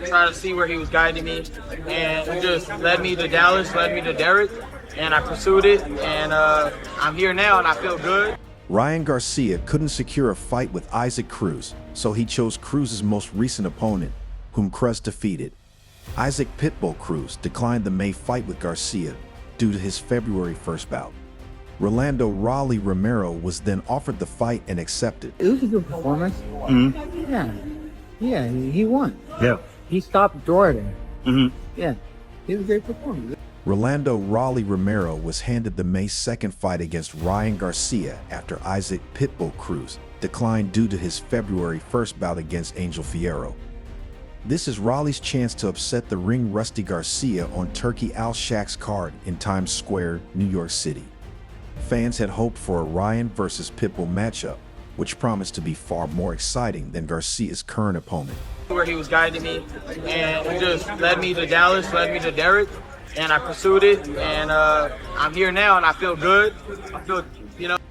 trying to see where he was guiding me, and it just led me to Dallas, led me to Derek, and I pursued it, and I'm here now, and I feel good. Ryan Garcia couldn't secure a fight with Isaac Cruz, so he chose Cruz's most recent opponent, whom Cruz defeated. Isaac Pitbull Cruz declined the May fight with Garcia due to his February 1st bout. Rolando Rolly Romero was then offered the fight and accepted. It was a good performance. Yeah, he won. Yeah. He stopped Jordan. Yeah, it was a great performance. Rolando Rolly Romero was handed the May 2nd fight against Ryan Garcia after Isaac Pitbull Cruz declined due to his February 1st bout against Angel Fierro. This is Rolly's chance to upset the ring Rusty Garcia on Turkey Al-Shaq's card in Times Square, New York City. Fans had hoped for a Ryan versus Pitbull matchup, which promised to be far more exciting than Garcia's current opponent. Where he was guiding me, and it just led me to Dallas, led me to Derek, and I pursued it, and I'm here now, and I feel good. I feel,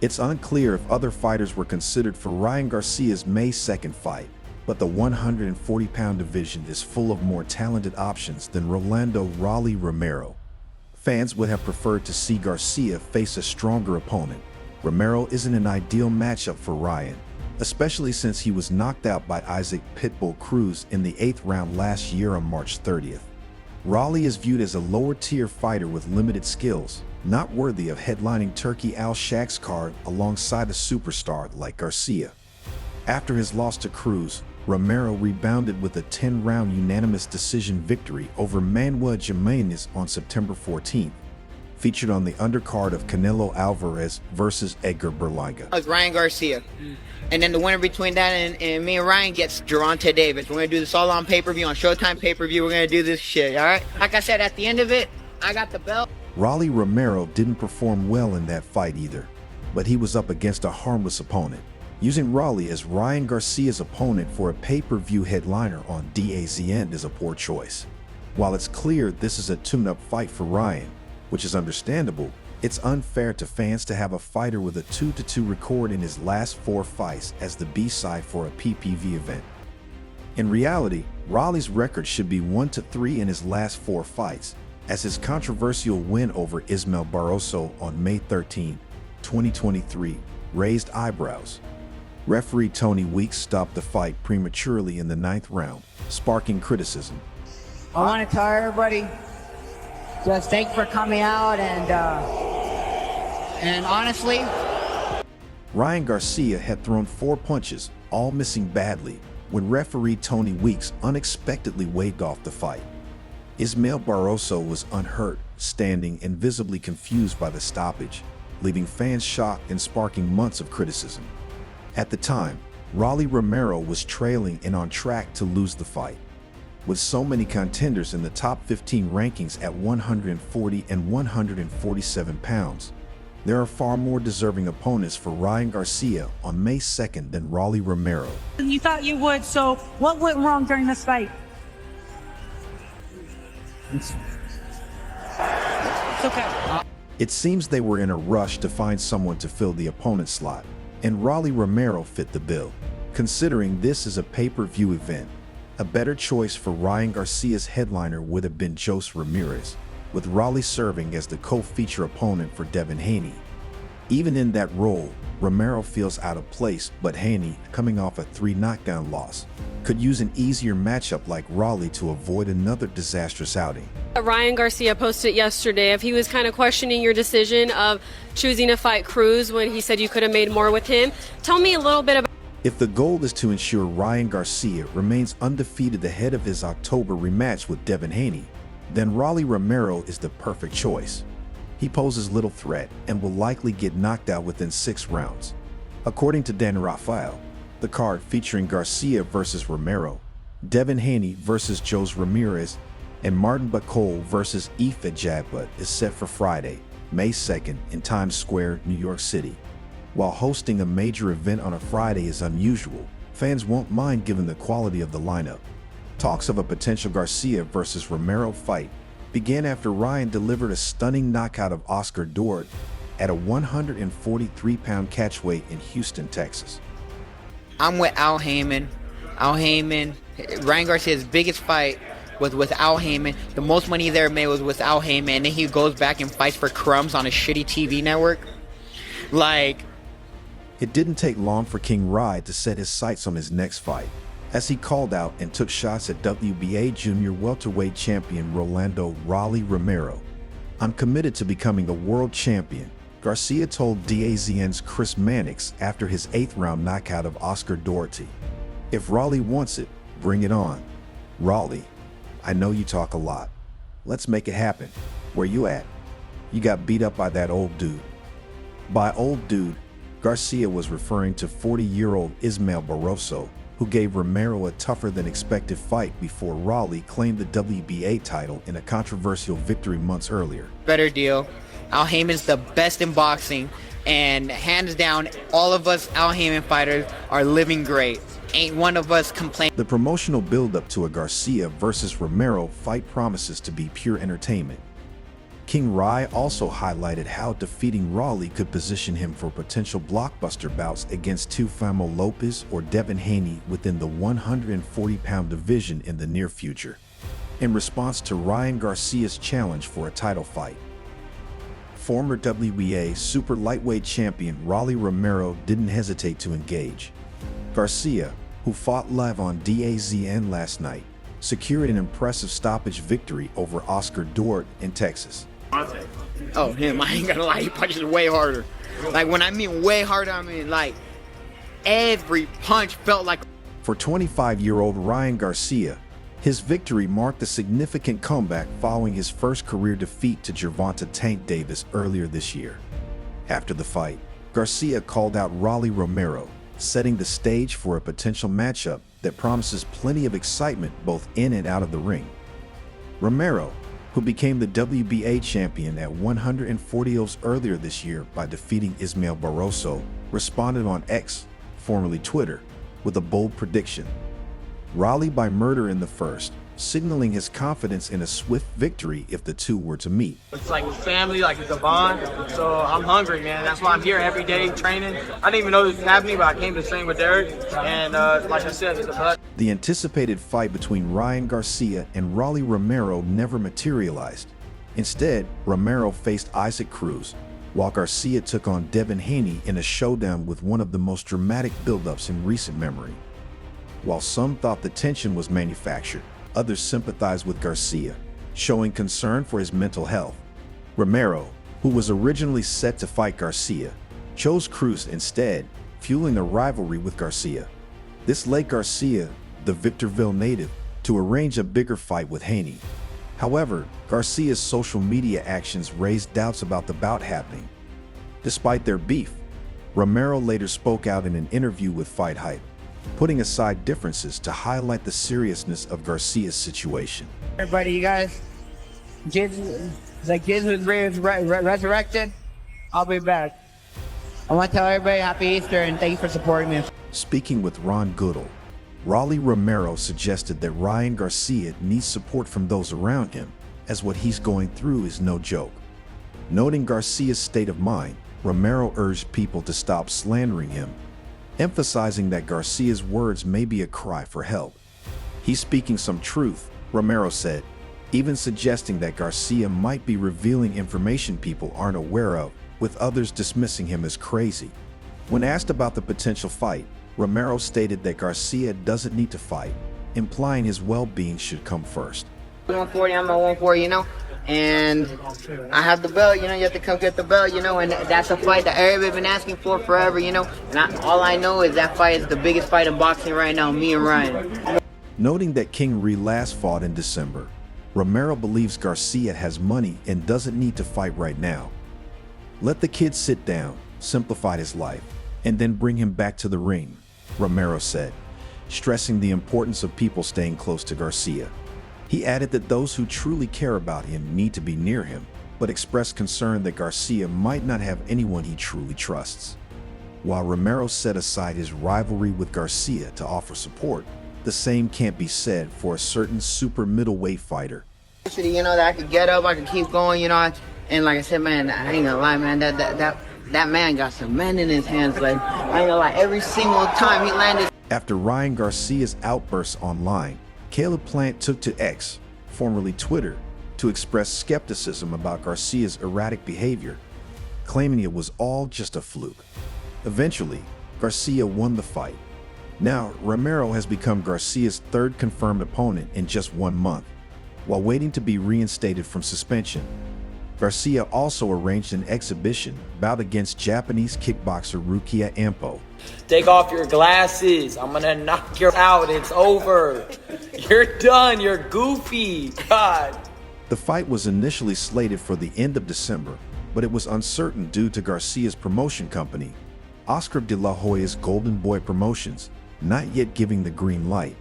It's unclear if other fighters were considered for Ryan Garcia's May 2nd fight, but the 140-pound division is full of more talented options than Rolando Rolly Romero. Fans would have preferred to see Garcia face a stronger opponent. Romero isn't an ideal matchup for Ryan, especially since he was knocked out by Isaac Pitbull Cruz in the 8th round last year on March 30th. Rolly is viewed as a lower-tier fighter with limited skills, not worthy of headlining Turkey Al-Shaq's card alongside a superstar like Garcia. After his loss to Cruz, Romero rebounded with a 10-round unanimous decision victory over Manuel Jimenez on September 14th, featured on the undercard of Canelo Alvarez versus Edgar Berlanga. It's Ryan Garcia. And then the winner between that and me and Ryan gets Gervonta Davis. We're going to do this all on pay-per-view, on Showtime pay-per-view. We're going to do this shit, all right? Like I said, at the end of it, I got the belt. Rolly Romero didn't perform well in that fight either, but he was up against a harmless opponent. Using Rolly as Ryan Garcia's opponent for a pay-per-view headliner on DAZN is a poor choice. While it's clear this is a tune-up fight for Ryan, which is understandable, it's unfair to fans to have a fighter with a 2-2 record in his last 4 fights as the B-side for a PPV event. In reality, Rolly's record should be 1-3 in his last 4 fights, as his controversial win over Ismael Barroso on May 13, 2023, raised eyebrows. Referee Tony Weeks stopped the fight prematurely in the 9th round, sparking criticism. I want to tell everybody, just thanks for coming out, and honestly, Ryan Garcia had thrown 4 punches, all missing badly, when referee Tony Weeks unexpectedly waved off the fight. Ismael Barroso was unhurt, standing and visibly confused by the stoppage, leaving fans shocked and sparking months of criticism. At the time, Rolly Romero was trailing and on track to lose the fight. With so many contenders in the top 15 rankings at 140 and 147 pounds, there are far more deserving opponents for Ryan Garcia on May 2nd than Rolly Romero. You thought you would, so what went wrong during this fight? It's okay. It seems they were in a rush to find someone to fill the opponent's slot, and Rolly Romero fit the bill. Considering this is a pay-per-view event, a better choice for Ryan Garcia's headliner would have been Jose Ramirez, with Rolly serving as the co-feature opponent for Devin Haney. Even in that role, Romero feels out of place, but Haney, coming off a 3-knockdown loss, could use an easier matchup like Rolly to avoid another disastrous outing. Ryan Garcia posted yesterday if he was kind of questioning your decision of choosing to fight Cruz when he said you could have made more with him. Tell me a little bit about. If the goal is to ensure Ryan Garcia remains undefeated ahead of his October rematch with Devin Haney, then Rolly Romero is the perfect choice. He poses little threat and will likely get knocked out within 6 rounds. According to Dan Rafael, the card featuring Garcia versus Romero, Devin Haney versus Jose Ramirez, and Martin Bacol versus Ife Jagba is set for Friday, May 2nd in Times Square, New York City. While hosting a major event on a Friday is unusual, fans won't mind given the quality of the lineup. Talks of a potential Garcia versus Romero fight began after Ryan delivered a stunning knockout of Oscar Duarte at a 143-pound catchweight in Houston, Texas. I'm with Al Heyman. Al Heyman, Ryan Garcia's biggest fight was with Al Heyman. The most money he ever made was with Al Heyman, and then he goes back and fights for crumbs on a shitty TV network. Like, it didn't take long for King Rye to set his sights on his next fight, as he called out and took shots at WBA junior welterweight champion Rolando "Rolly" Romero. "I'm committed to becoming a world champion," Garcia told DAZN's Chris Mannix after his 8th round knockout of Oscar Doherty. "If Rolly wants it, bring it on. Rolly, I know you talk a lot. Let's make it happen. Where you at? You got beat up by that old dude." By old dude, Garcia was referring to 40-year-old Ismael Barroso, who gave Romero a tougher-than-expected fight before Rolly claimed the WBA title in a controversial victory months earlier. Better deal. Al Heyman's the best in boxing, and hands down, all of us Al Heyman fighters are living great. Ain't one of us complaining. The promotional build-up to a Garcia versus Romero fight promises to be pure entertainment. King Rye also highlighted how defeating Rolly could position him for potential blockbuster bouts against Teofimo Lopez or Devin Haney within the 140-pound division in the near future, in response to Ryan Garcia's challenge for a title fight. Former WBA super lightweight champion Rolly Romero didn't hesitate to engage. Garcia, who fought live on DAZN last night, secured an impressive stoppage victory over Oscar Doherty in Texas. Oh, him, I ain't gonna lie, he punches way harder. Like, when I mean way harder, I mean like every punch felt like... For 25-year-old Ryan Garcia, his victory marked a significant comeback following his first career defeat to Gervonta "Tank" Davis earlier this year. After the fight, Garcia called out Rolly Romero, setting the stage for a potential matchup that promises plenty of excitement both in and out of the ring. Romero, who became the WBA champion at 140 kilos earlier this year by defeating Ismael Barroso, responded on X, formerly Twitter, with a bold prediction: Rolly by murder in the first, signaling his confidence in a swift victory if the two were to meet. It's like a family, like it's a bond. So I'm hungry, man. That's why I'm here every day training. I didn't even know this was happening, but I came to train with Derek. And like I said, it's a blessing. The anticipated fight between Ryan Garcia and Rolly Romero never materialized. Instead, Romero faced Isaac Cruz, while Garcia took on Devin Haney in a showdown with one of the most dramatic buildups in recent memory. While some thought the tension was manufactured, others sympathized with Garcia, showing concern for his mental health. Romero, who was originally set to fight Garcia, chose Cruz instead, fueling a rivalry with Garcia. This led Garcia, the Victorville native, to arrange a bigger fight with Haney. However, Garcia's social media actions raised doubts about the bout happening. Despite their beef, Romero later spoke out in an interview with Fight Hype, putting aside differences to highlight the seriousness of Garcia's situation. Everybody, you guys, Jesus was resurrected. I'll be back. I want to tell everybody Happy Easter and thank you for supporting me. Speaking with Ron Goodall, Rolly Romero suggested that Ryan Garcia needs support from those around him, as what he's going through is no joke. Noting Garcia's state of mind, Romero urged people to stop slandering him, emphasizing that Garcia's words may be a cry for help. "He's speaking some truth," Romero said, even suggesting that Garcia might be revealing information people aren't aware of, with others dismissing him as crazy. When asked about the potential fight, Romero stated that Garcia doesn't need to fight, implying his well-being should come first. 140, I'm at 140, you know, and I have the belt, you know, you have to come get the belt, you know, and that's a fight that everybody's been asking for forever, you know, and all I know is that fight is the biggest fight in boxing right now, me and Ryan. Noting that King Ree last fought in December, Romero believes Garcia has money and doesn't need to fight right now. "Let the kid sit down, simplify his life, and then bring him back to the ring," Romero said, stressing the importance of people staying close to Garcia. He added that those who truly care about him need to be near him, but expressed concern that Garcia might not have anyone he truly trusts. While Romero set aside his rivalry with Garcia to offer support, the same can't be said for a certain super middleweight fighter. You know, that I could get up, I could keep going, you know, and like I said, man, I ain't gonna lie, man, that man got some men in his hands, like, I ain't gonna lie, every single time he landed. After Ryan Garcia's outbursts online, Caleb Plant took to X, formerly Twitter, to express skepticism about Garcia's erratic behavior, claiming it was all just a fluke. Eventually, Garcia won the fight. Now, Romero has become Garcia's third confirmed opponent in just 1 month. While waiting to be reinstated from suspension, Garcia also arranged an exhibition bout against Japanese kickboxer Rukia Ampo. Take off your glasses. I'm gonna knock you out. It's over. You're done. You're goofy. God. The fight was initially slated for the end of December, but it was uncertain due to Garcia's promotion company, Oscar de la Hoya's Golden Boy Promotions, not yet giving the green light.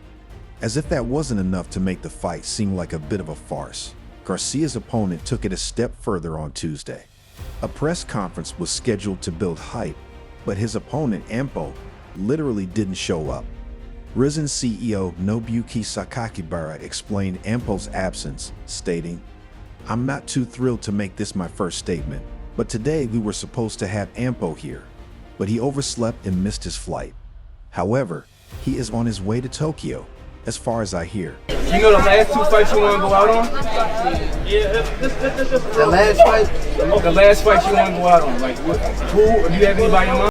As if that wasn't enough to make the fight seem like a bit of a farce, Garcia's opponent took it a step further on Tuesday. A press conference was scheduled to build hype, but his opponent, Ampo, literally didn't show up. Rizin CEO Nobuyuki Sakakibara explained Ampo's absence, stating, "I'm not too thrilled to make this my first statement, but today we were supposed to have Ampo here, but he overslept and missed his flight. However, he is on his way to Tokyo, as far as I hear." You know the last 2 fights you want to go out on? Yeah, The last fight? The last fight you want to go out on? Like, who? Do you have anybody in mind?